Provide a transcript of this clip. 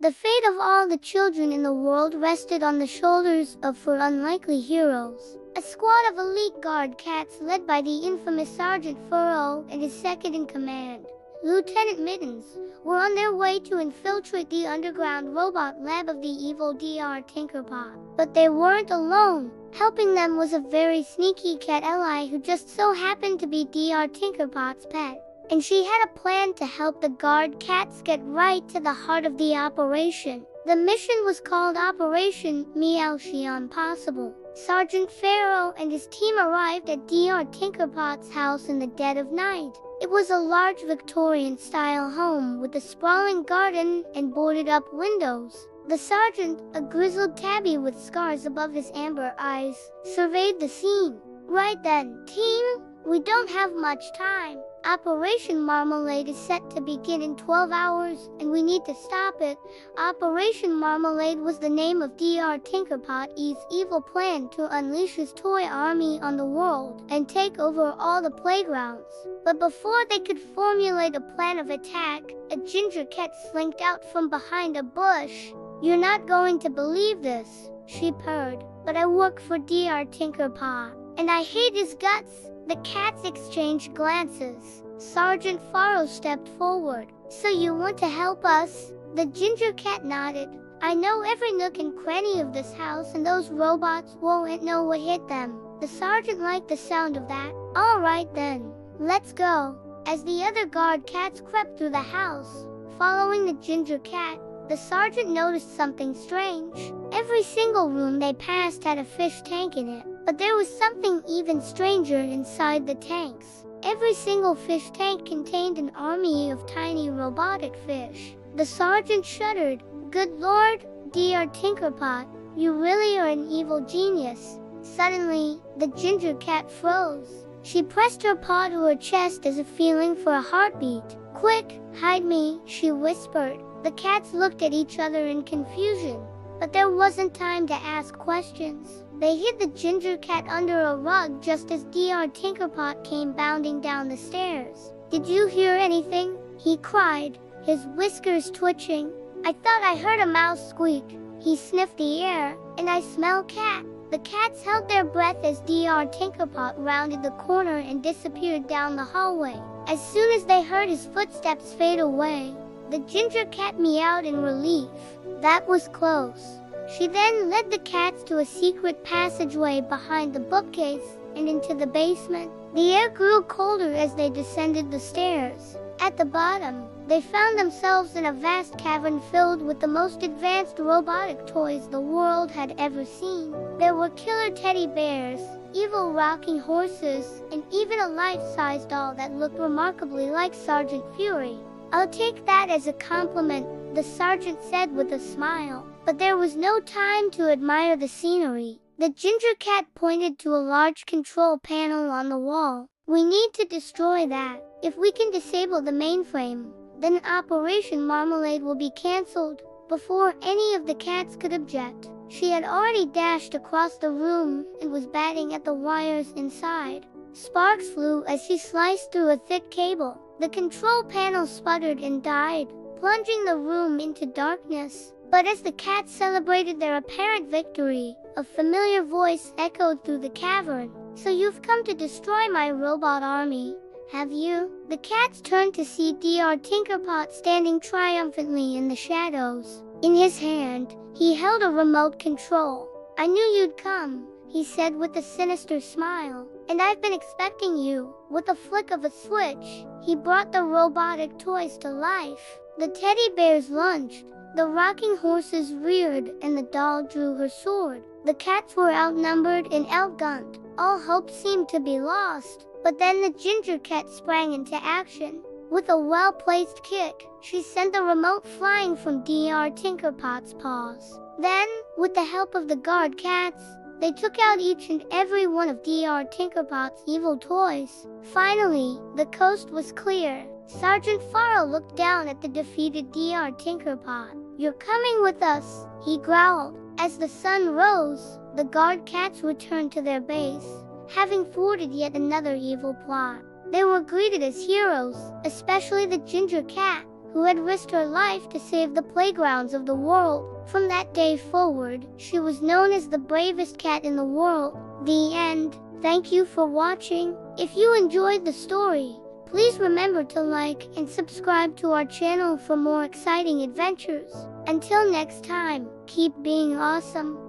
The fate of all the children in the world rested on the shoulders of four unlikely heroes. A squad of elite guard cats led by the infamous Sergeant Furrow and his second-in-command, Lieutenant Mittens, were on their way to infiltrate the underground robot lab of the evil Dr. Tinkerpot. But they weren't alone. Helping them was a very sneaky cat ally who just so happened to be Dr. Tinkerpot's pet. And she had a plan to help the guard cats get right to the heart of the operation. The mission was called Operation Meow, Ssion Possible. Sergeant Furrow and his team arrived at Dr. Tinkerpot's house in the dead of night. It was a large Victorian-style home with a sprawling garden and boarded-up windows. The sergeant, a grizzled tabby with scars above his amber eyes, surveyed the scene. Right then, team, we don't have much time. Operation Marmalade is set to begin in 12 hours, and we need to stop it. Operation Marmalade was the name of Dr. Tinkerpot's evil plan to unleash his toy army on the world and take over all the playgrounds. But before they could formulate a plan of attack, a ginger cat slinked out from behind a bush. "You're not going to believe this," she purred, "but I work for Dr. Tinkerpot, and I hate his guts." The cats exchanged glances. Sergeant Furrow stepped forward. "So you want to help us?" The ginger cat nodded. "I know every nook and cranny of this house, and those robots won't know what hit them." The sergeant liked the sound of that. "All right then, let's go." As the other guard cats crept through the house, following the ginger cat, the sergeant noticed something strange. Every single room they passed had a fish tank in it. But there was something even stranger inside the tanks. Every single fish tank contained an army of tiny robotic fish. The sergeant shuddered. "Good Lord, Dr. Tinkerpot, you really are an evil genius." Suddenly, the ginger cat froze. She pressed her paw to her chest as if feeling for a heartbeat. "Quick, hide me," she whispered. The cats looked at each other in confusion, but there wasn't time to ask questions. They hid the ginger cat under a rug just as Dr. Tinkerpot came bounding down the stairs. "Did you hear anything?" he cried, his whiskers twitching. "I thought I heard a mouse squeak." He sniffed the air. "And I smell cat." The cats held their breath as Dr. Tinkerpot rounded the corner and disappeared down the hallway. As soon as they heard his footsteps fade away, the ginger cat meowed in relief. That was close. She then led the cats to a secret passageway behind the bookcase and into the basement. The air grew colder as they descended the stairs. At the bottom, they found themselves in a vast cavern filled with the most advanced robotic toys the world had ever seen. There were killer teddy bears, evil rocking horses, and even a life-size doll that looked remarkably like Sergeant Fury. "I'll take that as a compliment," the sergeant said with a smile. But there was no time to admire the scenery. The ginger cat pointed to a large control panel on the wall. "We need to destroy that. If we can disable the mainframe, then Operation Marmalade will be cancelled." Before any of the cats could object, she had already dashed across the room and was batting at the wires inside. Sparks flew as she sliced through a thick cable. The control panel sputtered and died, plunging the room into darkness. But as the cats celebrated their apparent victory, a familiar voice echoed through the cavern. "So you've come to destroy my robot army, have you?" The cats turned to see Dr. Tinkerpot standing triumphantly in the shadows. In his hand, he held a remote control. "I knew you'd come," he said with a sinister smile. "And I've been expecting you." With a flick of a switch, he brought the robotic toys to life. The teddy bears lunged. The rocking horses reared, and the doll drew her sword. The cats were outnumbered and outgunned. All hope seemed to be lost. But then the ginger cat sprang into action. With a well-placed kick, she sent the remote flying from Dr. Tinkerpot's paws. Then, with the help of the guard cats, they took out each and every one of Dr. Tinkerpot's evil toys. Finally, the coast was clear. Sergeant Furrow looked down at the defeated Dr. Tinkerpot. "You're coming with us," he growled. As the sun rose, the guard cats returned to their base, having thwarted yet another evil plot. They were greeted as heroes, especially the ginger cat. who had risked her life to save the playgrounds of the world. From that day forward, she was known as the bravest cat in the world. The end. Thank you for watching. If you enjoyed the story, please remember to like and subscribe to our channel for more exciting adventures. Until next time, keep being awesome.